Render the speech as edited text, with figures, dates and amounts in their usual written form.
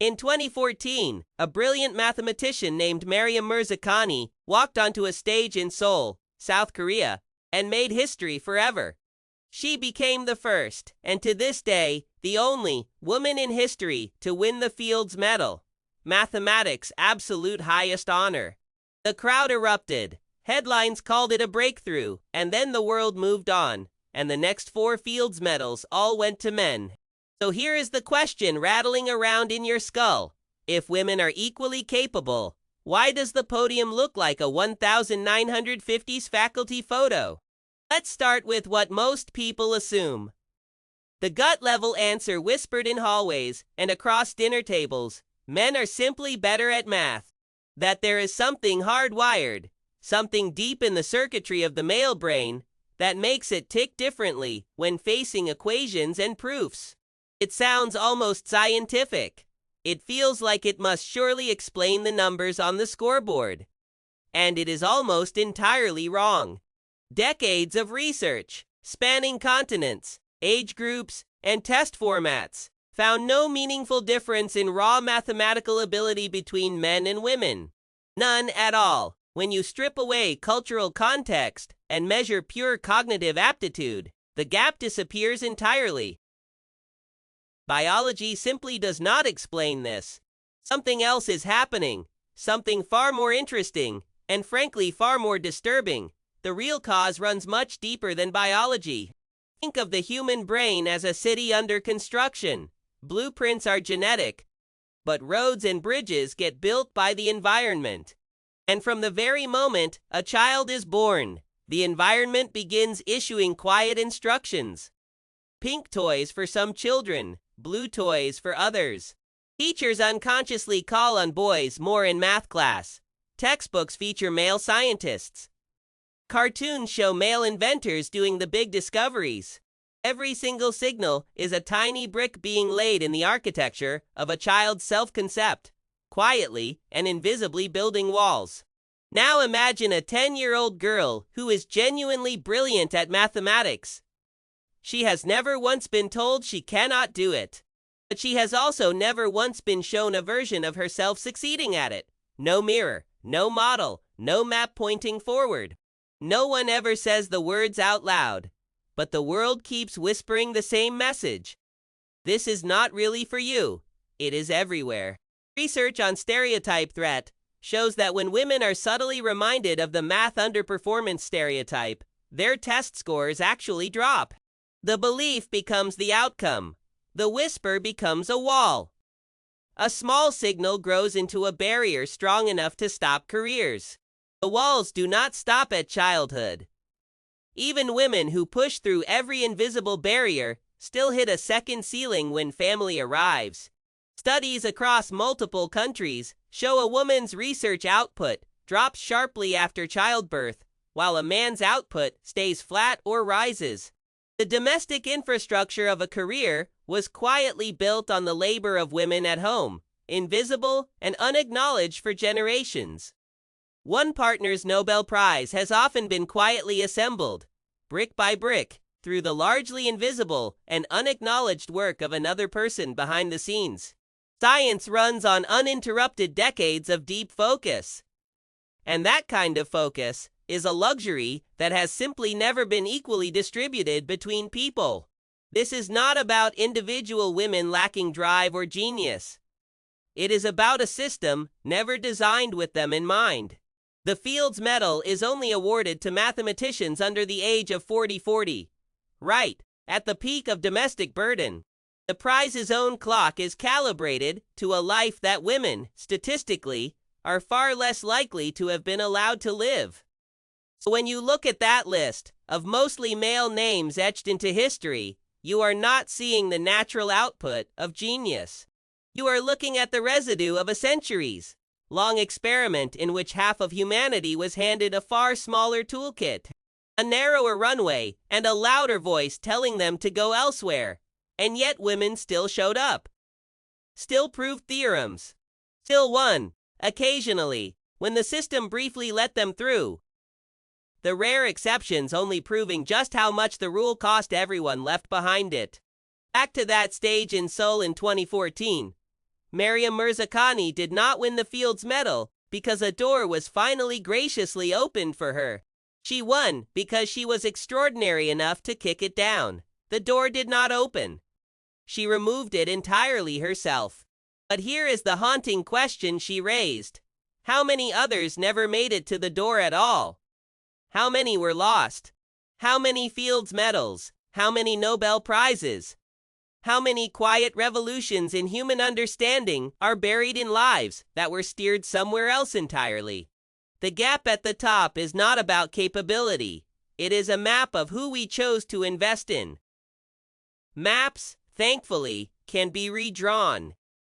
In 2014, a brilliant mathematician named Mariam Mirzakhani walked onto a stage in Seoul, South Korea, and made history forever. She became the first, and to this day, the only, woman in history to win the Fields Medal, mathematics' absolute highest honor. The crowd erupted. Headlines called it a breakthrough, and then the world moved on, and the next 4 Fields Medals all went to men. So here is the question rattling around in your skull. If women are equally capable, why does the podium look like a 1950s faculty photo? Let's start with what most people assume. The gut-level answer whispered in hallways and across dinner tables: men are simply better at math. That there is something hardwired, something deep in the circuitry of the male brain, that makes it tick differently when facing equations and proofs. It sounds almost scientific. It feels like it must surely explain the numbers on the scoreboard. And it is almost entirely wrong. Decades of research, spanning continents, age groups, and test formats, found no meaningful difference in raw mathematical ability between men and women. None at all. When you strip away cultural context and measure pure cognitive aptitude, the gap disappears entirely. Biology simply does not explain this. Something else is happening, something far more interesting, and frankly far more disturbing. The real cause runs much deeper than biology. Think of the human brain as a city under construction. Blueprints are genetic, but roads and bridges get built by the environment. And from the very moment a child is born, the environment begins issuing quiet instructions. Pink toys for some children, blue toys for others. Teachers unconsciously call on boys more in math class. Textbooks feature male scientists. Cartoons show male inventors doing the big discoveries. Every single signal is a tiny brick being laid in the architecture of a child's self-concept, quietly and invisibly building walls. Now imagine a 10-year-old girl who is genuinely brilliant at mathematics. She has never once been told she cannot do it. But she has also never once been shown a version of herself succeeding at it. No mirror, no model, no map pointing forward. No one ever says the words out loud. But the world keeps whispering the same message. This is not really for you. It is everywhere. Research on stereotype threat shows that when women are subtly reminded of the math underperformance stereotype, their test scores actually drop. The belief becomes the outcome. The whisper becomes a wall. A small signal grows into a barrier strong enough to stop careers. The walls do not stop at childhood. Even women who push through every invisible barrier still hit a second ceiling when family arrives. Studies across multiple countries show a woman's research output drops sharply after childbirth, while a man's output stays flat or rises. The domestic infrastructure of a career was quietly built on the labor of women at home, invisible and unacknowledged for generations. One partner's Nobel Prize has often been quietly assembled, brick by brick, through the largely invisible and unacknowledged work of another person behind the scenes. Science runs on uninterrupted decades of deep focus. And that kind of focus is a luxury that has simply never been equally distributed between people. This is not about individual women lacking drive or genius. It is about a system never designed with them in mind. The Fields Medal is only awarded to mathematicians under the age of 40, right at the peak of domestic burden. The prize's own clock is calibrated to a life that women, statistically, are far less likely to have been allowed to live. So when you look at that list of mostly male names etched into history, you are not seeing the natural output of genius. You are looking at the residue of a centuries-long experiment in which half of humanity was handed a far smaller toolkit, a narrower runway, and a louder voice telling them to go elsewhere. And yet women still showed up. Still proved theorems. Still won, occasionally, when the system briefly let them through. The rare exceptions only proving just how much the rule cost everyone left behind it. Back to that stage in Seoul in 2014. Maryam Mirzakhani did not win the Fields Medal because a door was finally graciously opened for her. She won because she was extraordinary enough to kick it down. The door did not open. She removed it entirely herself. But here is the haunting question she raised. How many others never made it to the door at all? How many were lost? How many Fields Medals? How many Nobel Prizes? How many quiet revolutions in human understanding are buried in lives that were steered somewhere else entirely? The gap at the top is not about capability. It is a map of who we chose to invest in. Maps, thankfully, can be redrawn.